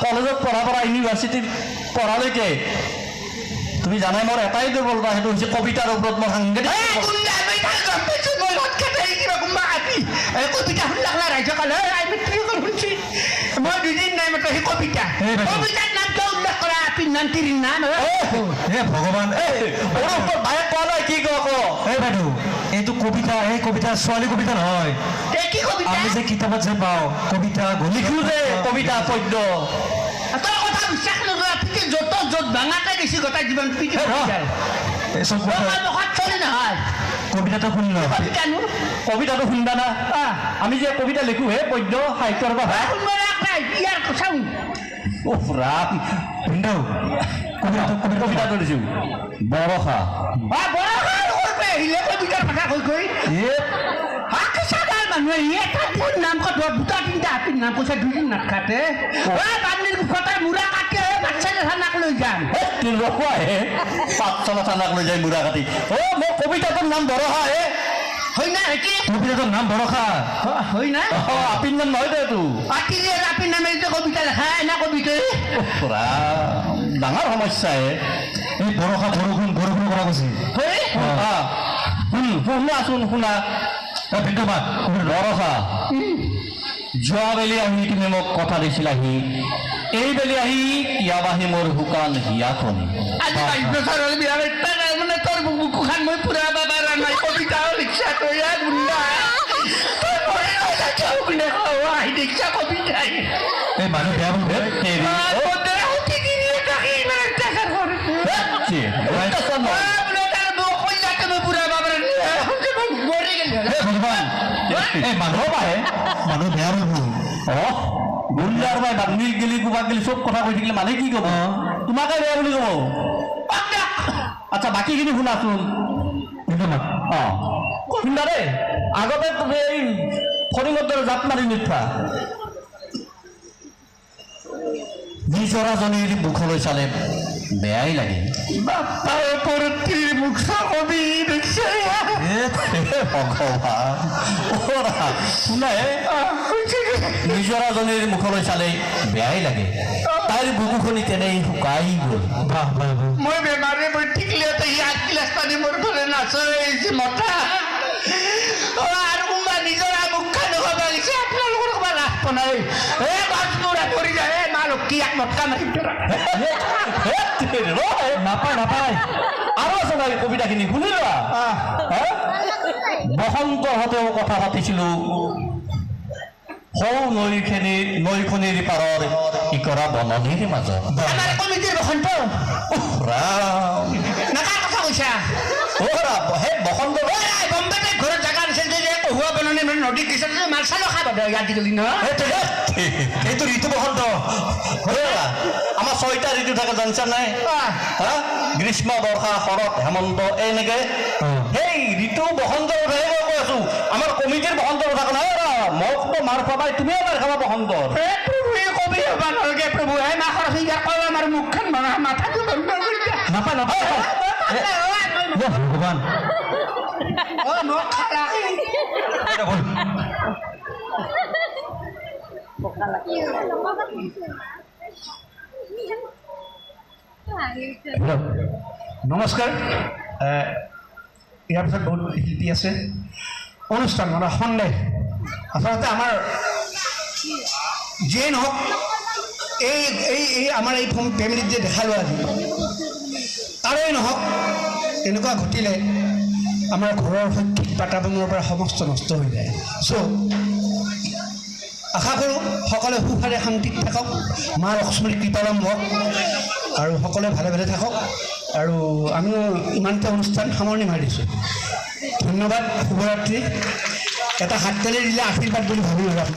কলেজত পঢ়া ইউনিভাৰ্চিটিত পঢ়ালৈকে তুমি জানাই মোৰ এটাই দুৰ্বলতা, সেইটো হৈছে কবিতাৰ ওপৰত মোৰ সাংঘাতিক কবিতা শুনলাক ৰাইজক মই দুদিন নাই মাত্ৰ সেই কবিতাৰ নামটো উল্লেখ কৰা আপিৰ নাম তিৰিৰ নাম ভগৱান ভাই কোৱা নাই কি কওঁ এই বাইদেউ এইটো কবিতা, এই কবিতা ছোৱালী কবিতা নহয়। কি কবিতা? আমি যে কিতাপত যে পাওঁ কবিতা লিখো যে কবিতা পদ্য। তোৰ কথা বিশ্বাস নকৰা, পিঠে য'ত য'ত ভাঙাকে দিছি গোটেই জীৱন পিঠে চলি নহয়। কবিতাটো শুনিল, কবিতাটো শুনবা না? আমি যে কবিতা লিখো হে পদ্য সাহিত্যৰ কথা ইয়াৰ চাওঁ ৰাম ভিন্দাও কবিতাটো দিছো বৰষা আহিলে কবিতাৰ কথা কৈ কৈ মানুহে নাম দুটা তিনিটা হাতীৰ নাম কৈছে দুদিন নাখাতে মূৰা কাটি বাচ্চালে থানাক লৈ যাম ৰখুৱাহে পাঠশালা থানাক লৈ যায় মূৰা কাটি। মোৰ কবিতাটোৰ নাম বৰষা হে। হয় না কি কবিতাটোৰ নাম বৰষা? হয় না আপিৰ নাম নহয় দে এইটো। আপিৰ নামে কবিতা লেখা এনা কবিতা ডাঙৰ সমস্যা হে। এই বৰষা বৰষুণ বৰষুণ কৰা গৈছে শুনাচোন শুনা বৰষা যোৱাবেলি আহি তুমি মোক কথা দিছিলাহি, এইবেলি আহি কিয়াবাহি মোৰ শুকান হিয়াখনি। মানে তোৰ বুকুখান মই পুৰা বাবা নাই কবিতাও লিখছা তই গুণ্ডা দেখিছা কবিতাই এই মানুহ বেয়া মানুহ পাহে মানুহ বেয়া পাব। গুণ্ডাৰ বাই বান্দিল গেলি কোবাক গেলি চব কথা কৈ থাকিলে মানুহে কি কব? তোমাকে বেয়া বুলি কব। আচ্ছা বাকীখিনি শুনাচোন শুনা দেই। আগতে তুমি এই ফৰিঙৰ দৰে জাপ মাৰি নিঠা নিজৰাজনীৰ মুখলৈ চালে বেয়াই লাগে। নিজৰাজনীৰ মুখলৈ চালে বেয়াই লাগে, তাইৰ বুকুখনি তেনেই শুকাই গ'ল। মই বেমাৰে মই ঠিকলে ইয়াত গিলাচ পানী মোৰ ঘৰে নাচে মতা আৰু কোনোবা নিজৰা মুখখন হ'ব লাগিছে আপোনালোকৰ ক'বা লাভ বনাই গছবোৰা পৰি যায় মা লক্ষী এক মটকা মাৰি নাপায় নাপায় আৰু আছে নাই কবিতাখিনি শুনি লোৱা। বসন্তহঁতেও কথা পাতিছিলো সৌ নৈখনিৰ পাৰৰ ইকৰা বননিৰ মাজত। আমাৰ কমিটিৰ বসন্ত নাকাৰ কথা কৈছা সেই বসন্ত বম্বেতে ঘৰত জাগা দিছিল যে কহুৱা বননি মানে নদীত দিছিল যে মাছ চালো খাব আজিকালি নহয় এইটো ঋতু বসন্ত। আমাৰ 6টা ঋতু থাকে জানিছা নাই? গ্ৰীষ্ম বৰ্ষা শৰৎ হেমন্ত এনেকে সেই ঋতু বসন্তৰ কথাহে মই কৈ আছো। আমাৰ কমিটিৰ বসন্তৰ কথা নাই মোক মাৰ পাবাই তুমিও মাৰ খাবা বসন্তৰ। কবি হবা নালাগে প্ৰভু হে মাখৰ ফিগাৰ কল আমাৰ মুখখন মাথাটো বন্ধ কৰি দিয়া নাপায় নাপায় ভগৱান মোক খালা নমস্কাৰ। ইয়াৰ পিছত বহুত শিল্পী আছে। অনুষ্ঠান মানে সন্দেহ আচলতে আমাৰ যিয়ে নহওক এই আমাৰ এই ফেমিলিত যে দেখালোঁ আজি তাৰেই নহওক এনেকুৱা ঘটিলে আমাৰ ঘৰৰ শৈক্ষিক বাতাবৰণৰ পৰা সমস্ত নষ্ট হৈ যায়। চ' আশা কৰোঁ সকলোৱে সুখাৰে শান্তিত থাকক, মা লক্ষ্মীৰ কৃপালম্ব হওক আৰু সকলোৱে ভালে ভালে থাকক। আৰু আমিও ইমানটা অনুষ্ঠান সামৰণি মাৰিছোঁ। ধন্যবাদ, শুভৰাত্ৰি। এটা হাততালি দিলে আশীৰ্বাদ বুলি ভাবি